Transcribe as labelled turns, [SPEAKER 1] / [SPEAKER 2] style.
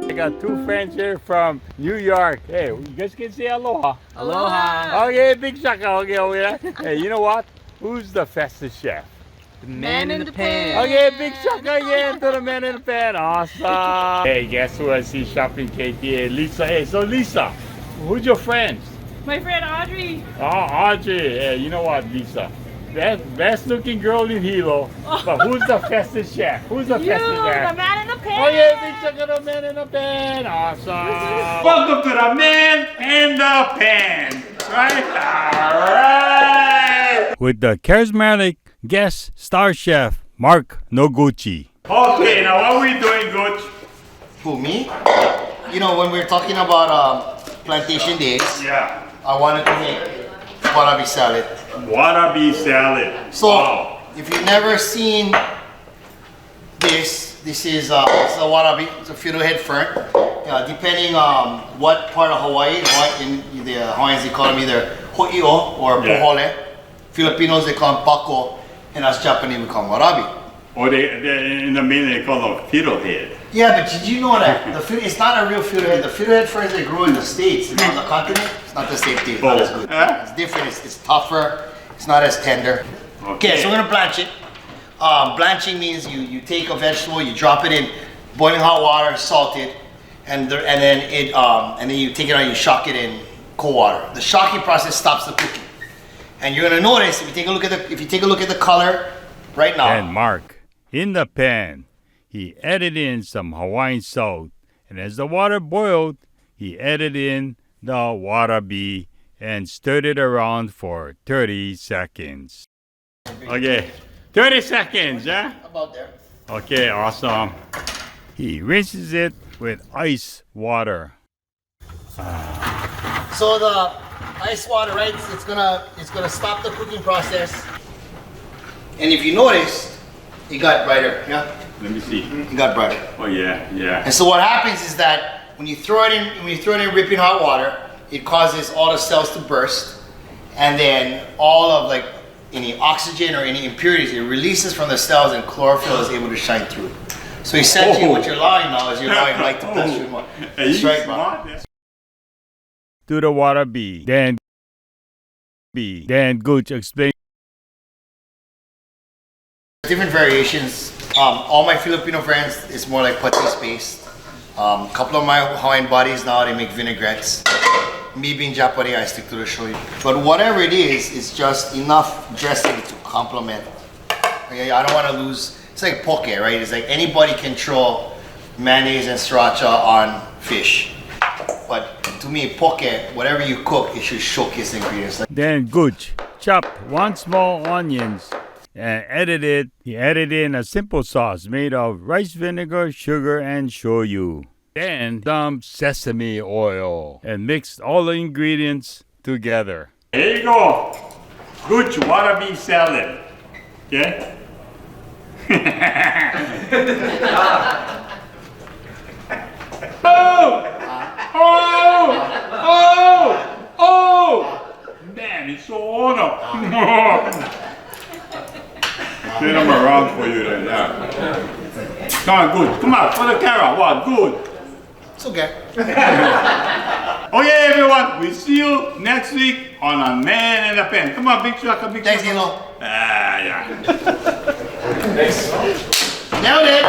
[SPEAKER 1] I got two friends here from New York. Hey, you guys can say aloha.
[SPEAKER 2] Aloha.
[SPEAKER 1] Okay, big shaka. Okay, over there. Hey, you know what? Who's the fastest chef?
[SPEAKER 2] The man in the pan.
[SPEAKER 1] Okay, big shaka again to the man in the pan. Awesome. Hey, guess who I see shopping KTA? Lisa. Hey, so Lisa, who's your friends?
[SPEAKER 3] My friend Audrey.
[SPEAKER 1] Oh, Audrey. Hey, you know what, Lisa? Best looking girl in Hilo. But who's the fastest chef? Who's the
[SPEAKER 3] You,
[SPEAKER 1] fastest chef?
[SPEAKER 3] the man in the pan.
[SPEAKER 1] Oh yeah, big shaka, the man in the pan. Awesome. Welcome to the man in the pan. Right? Alright. With the charismatic guest star chef, Mark Noguchi. Okay, now what are we doing, Gooch?
[SPEAKER 4] Who, me? You know, when we were talking about plantation days,
[SPEAKER 1] Yeah.
[SPEAKER 4] I wanted to make Warabi salad.
[SPEAKER 1] Warabi salad.
[SPEAKER 4] So,
[SPEAKER 1] Wow.
[SPEAKER 4] if you've never seen this is a warabi. It's a fiddlehead fern. Depending on what part of Hawaii, in the Hawaiians they call them either ho'io or
[SPEAKER 1] Yeah.
[SPEAKER 4] pohole. Filipinos they call them pako, and us Japanese we call them warabi.
[SPEAKER 1] Or they in the mainland they call them fiddlehead.
[SPEAKER 4] Yeah, but did you know that it's not a real fiddlehead? The fiddlehead ferns they grow in the States, on the continent, it's not the same thing. It's not as good.
[SPEAKER 1] Huh?
[SPEAKER 4] It's different. It's tougher. It's not as tender. Okay, so we're gonna blanch it. Blanching means you take a vegetable, you drop it in boiling hot water, salt it, and then you take it out, and you shock it in cold water. The shocking process stops the cooking, and you're gonna notice if you take a look at the color right now.
[SPEAKER 1] And Mark, in the pan, he added in some Hawaiian salt, and as the water boiled, he added in the warabi and stirred it around for 30 seconds. Okay, 30 seconds, yeah?
[SPEAKER 4] About there.
[SPEAKER 1] Okay, awesome. He rinses it with ice water.
[SPEAKER 4] So the ice water, right? It's gonna stop the cooking process. And if you notice, it got brighter. Yeah,
[SPEAKER 1] Let me see.
[SPEAKER 4] it got brighter.
[SPEAKER 1] Oh yeah, yeah.
[SPEAKER 4] And so what happens is that when you throw it in ripping hot water, it causes all the cells to burst, and then all of like any oxygen or any impurities, it releases from the cells, and chlorophyll is able to shine through. So essentially, what you're allowing now is you're allowing light to pass through more. That's right, bro.
[SPEAKER 1] To the warabi, then Gooch explained.
[SPEAKER 4] Different variations. All my Filipino friends is more like patis based. A couple of my Hawaiian buddies now they make vinaigrettes. Me being Japanese, I stick to the shoyu. But whatever it is, it's just enough dressing to complement. Okay, I don't want to lose. It's like poke, right? It's like anybody can throw mayonnaise and sriracha on fish. But to me, poke, whatever you cook, it should showcase the ingredients.
[SPEAKER 1] Then Gooch chopped one small onions and he added in a simple sauce made of rice vinegar, sugar, and shoyu. Then some sesame oil and mixed all the ingredients together. There you go. Gooch warabi salad. Okay? Oh! Man, it's so on. Turn them around for you then, yeah. Come on, good. Come on, for the camera. Wow, good.
[SPEAKER 4] It's okay.
[SPEAKER 1] Okay, everyone. We see you next week on A Man in the Pen. Come on, big shaka, big
[SPEAKER 4] Thanks,
[SPEAKER 1] shaka.
[SPEAKER 4] Nilo.
[SPEAKER 1] Yeah.
[SPEAKER 4] Nailed it.